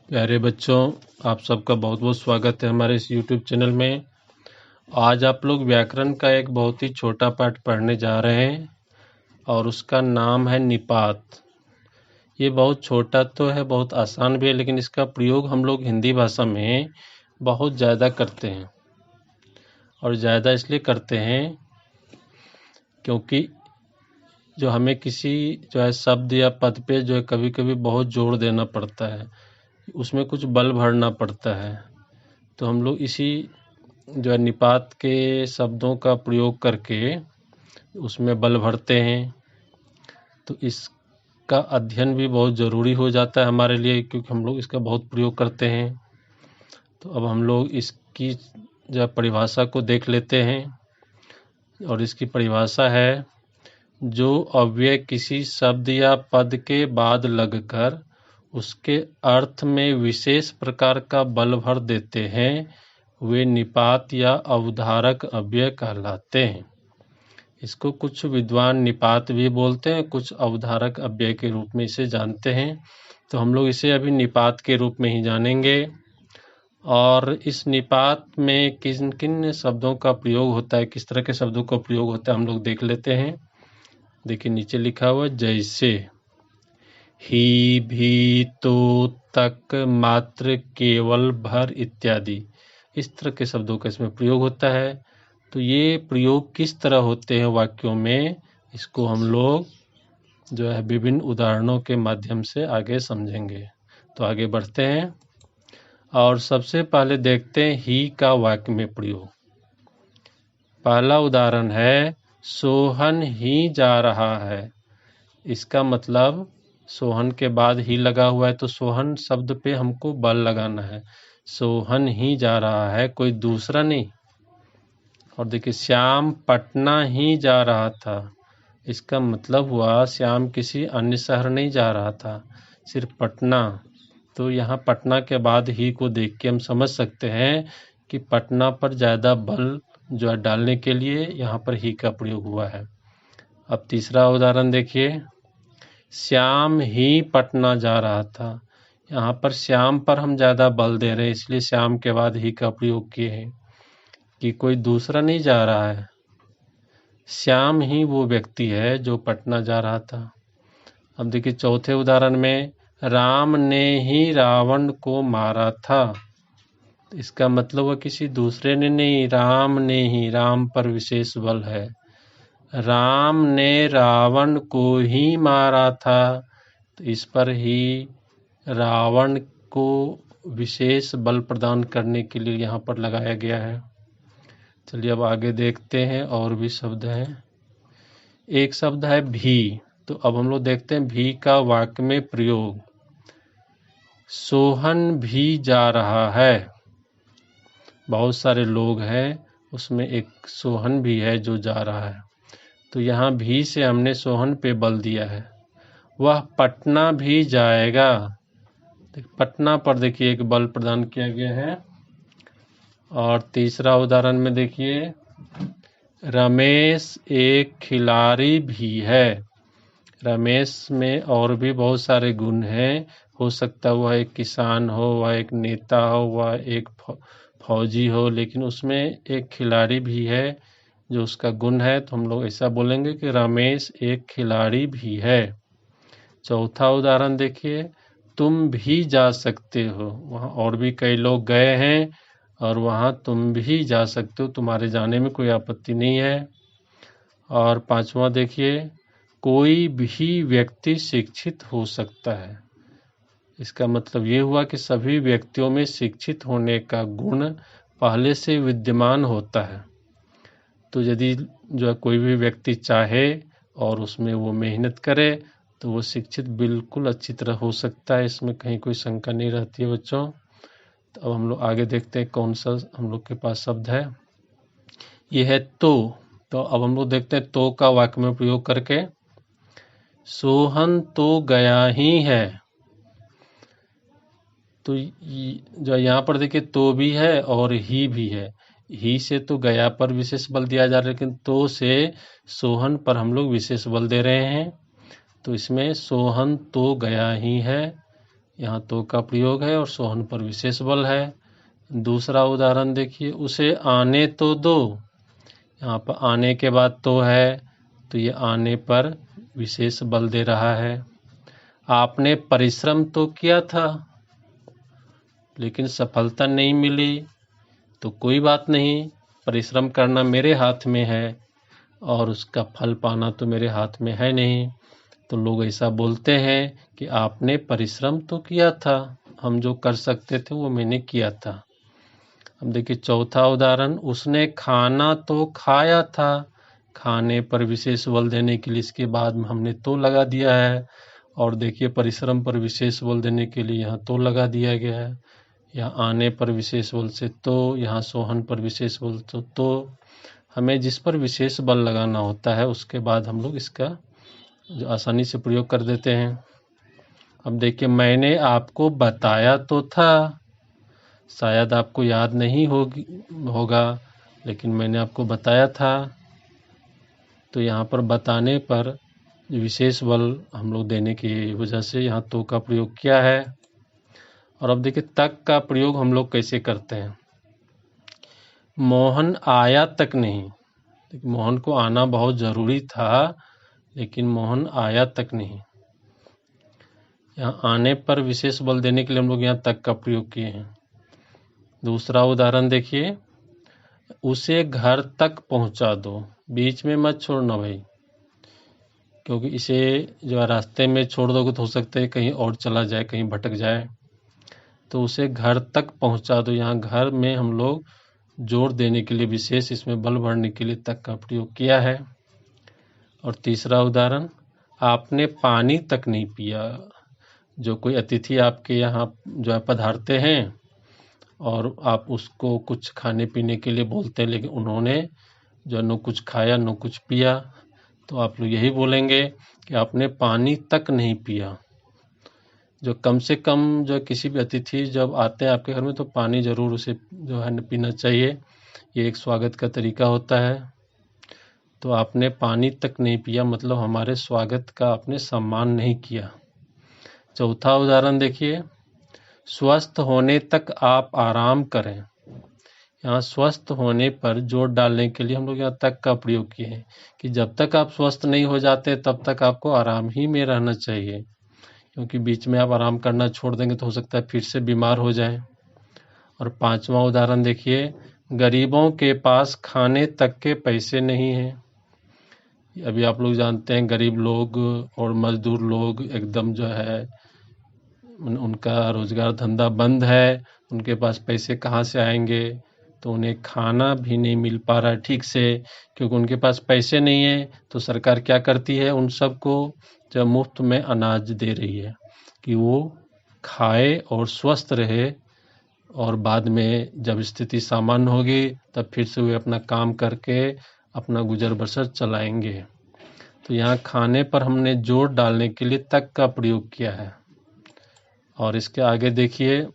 प्यारे बच्चों, आप सबका बहुत बहुत स्वागत है हमारे इस YouTube चैनल में। आज आप लोग व्याकरण का एक बहुत ही छोटा पाठ पढ़ने जा रहे हैं और उसका नाम है निपात। ये बहुत छोटा तो है, बहुत आसान भी है, लेकिन इसका प्रयोग हम लोग हिंदी भाषा में बहुत ज़्यादा करते हैं। और ज़्यादा इसलिए करते हैं क्योंकि जो हमें किसी शब्द या पद पे कभी कभी बहुत जोर देना पड़ता है, उसमें कुछ बल भरना पड़ता है। तो हम लोग इसी निपात के शब्दों का प्रयोग करके उसमें बल भरते हैं। तो इसका अध्ययन भी बहुत ज़रूरी हो जाता है हमारे लिए, क्योंकि हम लोग इसका बहुत प्रयोग करते हैं। तो अब हम लोग इसकी परिभाषा को देख लेते हैं। और इसकी परिभाषा है, जो अव्यय किसी शब्द या पद के बाद लगकर उसके अर्थ में विशेष प्रकार का बल भर देते हैं, वे निपात या अवधारक अव्यय कहलाते हैं। इसको कुछ विद्वान निपात भी बोलते हैं, कुछ अवधारक अव्यय के रूप में इसे जानते हैं। तो हम लोग इसे अभी निपात के रूप में ही जानेंगे। और इस निपात में किन किन शब्दों का प्रयोग होता है, किस तरह के शब्दों का प्रयोग होता है, हम लोग देख लेते हैं। देखिए नीचे लिखा हुआ, जैसे ही, भी, तो, तक, मात्र, केवल, भर इत्यादि, इस तरह के शब्दों का इसमें प्रयोग होता है। तो ये प्रयोग किस तरह होते हैं वाक्यों में, इसको हम लोग विभिन्न उदाहरणों के माध्यम से आगे समझेंगे। तो आगे बढ़ते हैं और सबसे पहले देखते हैं ही का वाक्य में प्रयोग। पहला उदाहरण है, सोहन ही जा रहा है। इसका मतलब सोहन के बाद ही लगा हुआ है, तो सोहन शब्द पे हमको बल लगाना है। सोहन ही जा रहा है, कोई दूसरा नहीं। और देखिए, श्याम पटना ही जा रहा था। इसका मतलब हुआ श्याम किसी अन्य शहर नहीं जा रहा था, सिर्फ पटना। तो यहाँ पटना के बाद ही को देख के हम समझ सकते हैं कि पटना पर ज़्यादा बल डालने के लिए यहाँ पर ही का प्रयोग हुआ है। अब तीसरा उदाहरण देखिए, श्याम ही पटना जा रहा था। यहाँ पर श्याम पर हम ज़्यादा बल दे रहे हैं, इसलिए श्याम के बाद ही का प्रयोग किए हैं कि कोई दूसरा नहीं जा रहा है, श्याम ही वो व्यक्ति है जो पटना जा रहा था। अब देखिए चौथे उदाहरण में, राम ने ही रावण को मारा था। इसका मतलब वो किसी दूसरे ने नहीं, राम ने ही, राम पर विशेष बल है। राम ने रावण को ही मारा था, तो इस पर ही रावण को विशेष बल प्रदान करने के लिए यहाँ पर लगाया गया है। चलिए अब आगे देखते हैं, और भी शब्द हैं। एक शब्द है भी। तो अब हम लोग देखते हैं भी का वाक्य में प्रयोग। सोहन भी जा रहा है। बहुत सारे लोग हैं, उसमें एक सोहन भी है जो जा रहा है। तो यहाँ भी से हमने सोहन पे बल दिया है। वह पटना भी जाएगा। पटना पर देखिए एक बल प्रदान किया गया है। और तीसरा उदाहरण में देखिए, रमेश एक खिलाड़ी भी है। रमेश में और भी बहुत सारे गुण हैं। हो सकता है वह एक किसान हो, वह एक नेता हो, वह एक फौजी हो, लेकिन उसमें एक खिलाड़ी भी है जो उसका गुण है। तो हम लोग ऐसा बोलेंगे कि रमेश एक खिलाड़ी भी है। चौथा उदाहरण देखिए, तुम भी जा सकते हो। वहाँ और भी कई लोग गए हैं और वहाँ तुम भी जा सकते हो, तुम्हारे जाने में कोई आपत्ति नहीं है। और पांचवा देखिए, कोई भी व्यक्ति शिक्षित हो सकता है। इसका मतलब ये हुआ कि सभी व्यक्तियों में शिक्षित होने का गुण पहले से विद्यमान होता है। तो यदि कोई भी व्यक्ति चाहे और उसमें वो मेहनत करे, तो वो शिक्षित बिल्कुल अच्छी तरह हो सकता है। इसमें कहीं कोई शंका नहीं रहती है बच्चों। तो अब हम लोग आगे देखते हैं कौन सा हम लोग के पास शब्द है। ये है तो अब हम लोग देखते हैं तो का वाक्य में प्रयोग करके। सोहन तो गया ही है। तो यहाँ पर देखिए तो भी है और ही भी है। ही से तो गया पर विशेष बल दिया जा रहा है, लेकिन तो से सोहन पर हम लोग विशेष बल दे रहे हैं। तो इसमें सोहन तो गया ही है, यहाँ तो का प्रयोग है और सोहन पर विशेष बल है। दूसरा उदाहरण देखिए, उसे आने तो दो। यहाँ पर आने के बाद तो है, तो ये आने पर विशेष बल दे रहा है। आपने परिश्रम तो किया था लेकिन सफलता नहीं मिली, तो कोई बात नहीं, परिश्रम करना मेरे हाथ में है और उसका फल पाना तो मेरे हाथ में है नहीं। तो लोग ऐसा बोलते हैं कि आपने परिश्रम तो किया था, हम जो कर सकते थे वो मैंने किया था। अब देखिए चौथा उदाहरण, उसने खाना तो खाया था। खाने पर विशेष बल देने के लिए इसके बाद में हमने तो लगा दिया है, और देखिए परिश्रम पर विशेष बल देने के लिए यहाँ तो लगा दिया गया है। यहाँ आने पर विशेष बल से तो, यहाँ सोहन पर विशेष बल तो हमें जिस पर विशेष बल लगाना होता है उसके बाद हम लोग इसका जो आसानी से प्रयोग कर देते हैं। अब देखिए, मैंने आपको बताया तो था, शायद आपको याद नहीं होगा लेकिन मैंने आपको बताया था। तो यहाँ पर बताने पर विशेष बल हम लोग देने की वजह से यहाँ तो का प्रयोग किया है। और अब देखिए तक का प्रयोग हम लोग कैसे करते हैं। मोहन आया तक नहीं, मोहन को आना बहुत ज़रूरी था लेकिन मोहन आया तक नहीं। यहाँ आने पर विशेष बल देने के लिए हम लोग यहाँ तक का प्रयोग किए हैं। दूसरा उदाहरण देखिए, उसे घर तक पहुँचा दो। बीच में मत छोड़ना भाई, क्योंकि इसे जो है रास्ते में छोड़ दोगे तो हो सकता है कहीं और चला जाए, कहीं भटक जाए। तो उसे घर तक पहुँचा दो। यहाँ घर में हम लोग जोर देने के लिए विशेष इसमें बल भरने के लिए तक का प्रयोग किया है। और तीसरा उदाहरण, आपने पानी तक नहीं पिया। जो कोई अतिथि आपके यहाँ जो है पधारते हैं और आप उसको कुछ खाने पीने के लिए बोलते हैं लेकिन उन्होंने जो न कुछ खाया न कुछ पिया, तो आप लोग यही बोलेंगे कि आपने पानी तक नहीं पिया। जो कम से कम जो किसी भी अतिथि जब आते हैं आपके घर में तो पानी ज़रूर उसे जो है पीना चाहिए, ये एक स्वागत का तरीका होता है। तो आपने पानी तक नहीं पिया मतलब हमारे स्वागत का आपने सम्मान नहीं किया। चौथा उदाहरण देखिए, स्वस्थ होने तक आप आराम करें। यहाँ स्वस्थ होने पर जोर डालने के लिए हम लोग यहाँ तक का प्रयोग किए हैं कि जब तक आप स्वस्थ नहीं हो जाते तब तक आपको आराम ही में रहना चाहिए, क्योंकि बीच में आप आराम करना छोड़ देंगे तो हो सकता है फिर से बीमार हो जाए। और पांचवा उदाहरण देखिए, गरीबों के पास खाने तक के पैसे नहीं हैं। अभी आप लोग जानते हैं गरीब लोग और मजदूर लोग एकदम जो है उनका रोजगार धंधा बंद है, उनके पास पैसे कहाँ से आएंगे, तो उन्हें खाना भी नहीं मिल पा रहा है ठीक से, क्योंकि उनके पास पैसे नहीं है। तो सरकार क्या करती है, उन सबको जब मुफ्त में अनाज दे रही है कि वो खाए और स्वस्थ रहे, और बाद में जब स्थिति सामान्य होगी तब फिर से वे अपना काम करके अपना गुजर बसर चलाएंगे। तो यहाँ खाने पर हमने जोर डालने के लिए तक का प्रयोग किया है। और इसके आगे देखिए,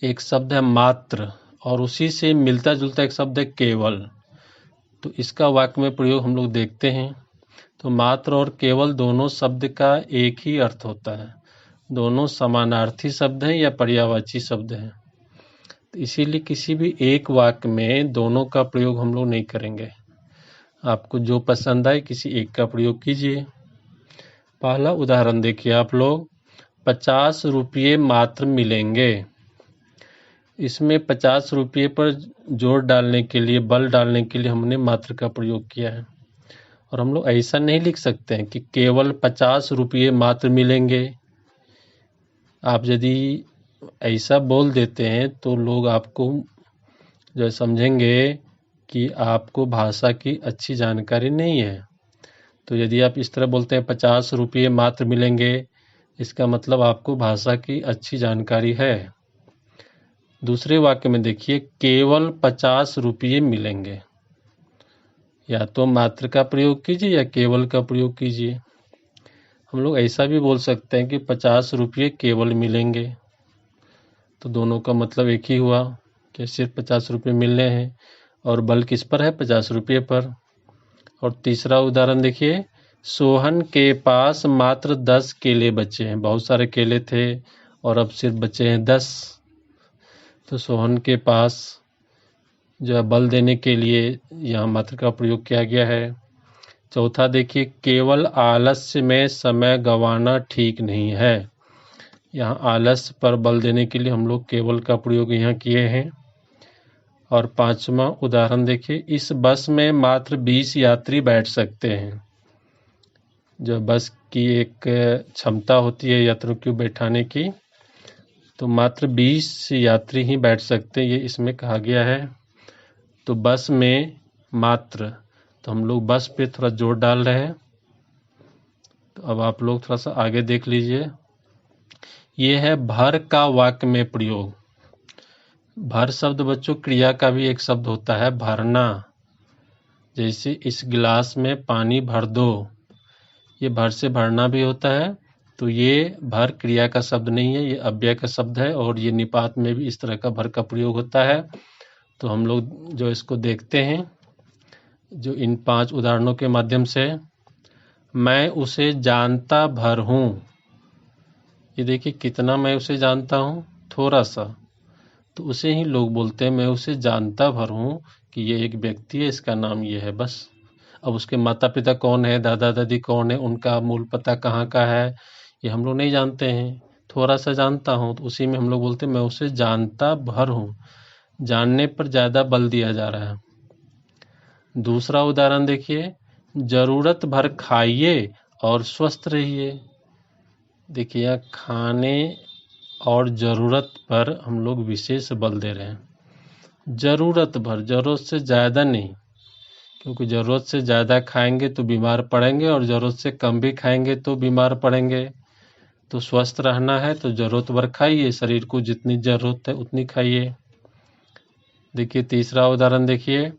एक शब्द है मात्र और उसी से मिलता जुलता एक शब्द है केवल। तो इसका वाक्य में प्रयोग हम लोग देखते हैं। तो मात्र और केवल दोनों शब्द का एक ही अर्थ होता है, दोनों समानार्थी शब्द हैं या पर्यायवाची शब्द हैं। तो इसीलिए किसी भी एक वाक्य में दोनों का प्रयोग हम लोग नहीं करेंगे। आपको जो पसंद आए किसी एक का प्रयोग कीजिए। पहला उदाहरण देखिए आप लोग, 50 रुपये मात्र मिलेंगे। इसमें 50 रुपये पर जोर डालने के लिए, बल डालने के लिए हमने मात्र का प्रयोग किया है। और हम लोग ऐसा नहीं लिख सकते हैं कि केवल 50 रुपये मात्र मिलेंगे। आप यदि ऐसा बोल देते हैं तो लोग आपको जो समझेंगे कि आपको भाषा की अच्छी जानकारी नहीं है। तो यदि आप इस तरह बोलते हैं 50 रुपये मात्र मिलेंगे, इसका मतलब आपको भाषा की अच्छी जानकारी है। दूसरे वाक्य में देखिए, केवल 50 रुपये मिलेंगे। या तो मात्र का प्रयोग कीजिए या केवल का प्रयोग कीजिए। हम लोग ऐसा भी बोल सकते हैं कि 50 रुपये केवल मिलेंगे, तो दोनों का मतलब एक ही हुआ कि सिर्फ 50 रुपये मिलने हैं, और बल किस पर है, 50 रुपये पर। और तीसरा उदाहरण देखिए, सोहन के पास मात्र 10 केले बचे हैं। बहुत सारे केले थे और अब सिर्फ बचे हैं 10। तो सोहन के पास जो है बल देने के लिए यहाँ मात्र का प्रयोग किया गया है। चौथा देखिए, केवल आलस्य में समय गंवाना ठीक नहीं है। यहाँ आलस्य पर बल देने के लिए हम लोग केवल का प्रयोग यहाँ किए हैं। और पांचवा उदाहरण देखिए, इस बस में मात्र 20 यात्री बैठ सकते हैं। जो बस की एक क्षमता होती है यात्रियों को बैठाने की, तो मात्र 20 यात्री ही बैठ सकते हैं, ये इसमें कहा गया है। तो बस में मात्र, तो हम लोग बस पे थोड़ा जोर डाल रहे हैं। तो अब आप लोग थोड़ा सा आगे देख लीजिए। ये है भर का वाक्य में प्रयोग। भर शब्द बच्चों क्रिया का भी एक शब्द होता है, भरना। जैसे इस गिलास में पानी भर दो, ये भर से भरना भी होता है। तो ये भर क्रिया का शब्द नहीं है, ये अव्यय का शब्द है। और ये निपात में भी इस तरह का भर का प्रयोग होता है। तो हम लोग जो इसको देखते हैं, जो इन 5 उदाहरणों के माध्यम से, मैं उसे जानता भर हूँ। ये देखिए कितना मैं उसे जानता हूँ, थोड़ा सा। तो उसे ही लोग बोलते हैं मैं उसे जानता भर हूँ कि ये एक व्यक्ति है, इसका नाम ये है, बस। अब उसके माता पिता कौन है, दादा दादी कौन है, उनका मूल पता कहाँ का है, ये हम लोग नहीं जानते हैं, थोड़ा सा जानता हूँ। तो उसी में हम लोग बोलते हैं मैं उसे जानता भर हूँ। जानने पर ज़्यादा बल दिया जा रहा है। दूसरा उदाहरण देखिए, जरूरत भर खाइए और स्वस्थ रहिए। देखिए यहाँ खाने और ज़रूरत पर हम लोग विशेष बल दे रहे हैं। ज़रूरत भर, ज़रूरत से ज़्यादा नहीं, क्योंकि ज़रूरत से ज़्यादा खाएंगे तो बीमार पड़ेंगे और ज़रूरत से कम भी खाएंगे तो बीमार पड़ेंगे। तो स्वस्थ रहना है तो ज़रूरत भर खाइए, शरीर को जितनी ज़रूरत है उतनी खाइए। देखिए तीसरा उदाहरण देखिए,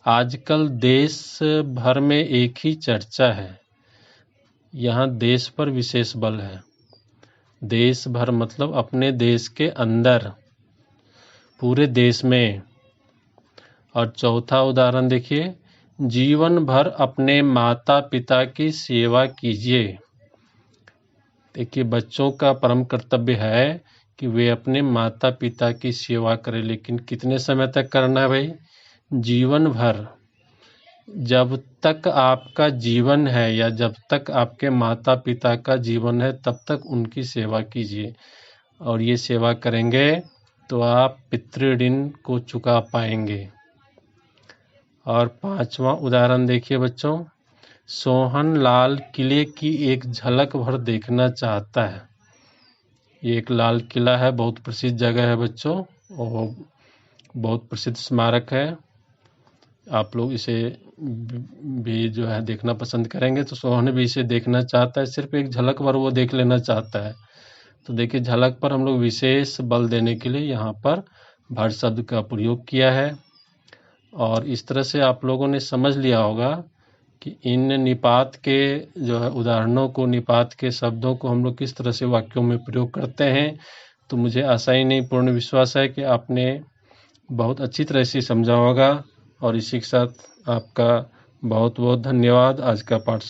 आजकल देश भर में एक ही चर्चा है। यहाँ देश पर विशेष बल है। देश भर मतलब अपने देश के अंदर, पूरे देश में। और चौथा उदाहरण देखिए, जीवन भर अपने माता पिता की सेवा कीजिए। देखिए बच्चों का परम कर्तव्य है कि वे अपने माता पिता की सेवा करें, लेकिन कितने समय तक करना है भाई? जीवन भर। जब तक आपका जीवन है या जब तक आपके माता पिता का जीवन है तब तक उनकी सेवा कीजिए। और ये सेवा करेंगे तो आप पितृऋण को चुका पाएंगे। और पांचवा उदाहरण देखिए बच्चों, सोहन लाल किले की एक झलक भर देखना चाहता है। ये एक लाल किला है, बहुत प्रसिद्ध जगह है बच्चों, और बहुत प्रसिद्ध स्मारक है। आप लोग इसे भी जो है देखना पसंद करेंगे। तो सोहन भी इसे देखना चाहता है, सिर्फ एक झलक भर वो देख लेना चाहता है। तो देखिए झलक पर हम लोग विशेष बल देने के लिए यहाँ पर भर शब्द का प्रयोग किया है। और इस तरह से आप लोगों ने समझ लिया होगा कि इन निपात के जो है उदाहरणों को, निपात के शब्दों को हम लोग किस तरह से वाक्यों में प्रयोग करते हैं। तो मुझे आशा ही नहीं, पूर्ण विश्वास है कि आपने बहुत अच्छी तरह से समझा होगा। और इसी के साथ आपका बहुत बहुत धन्यवाद। आज का पाठ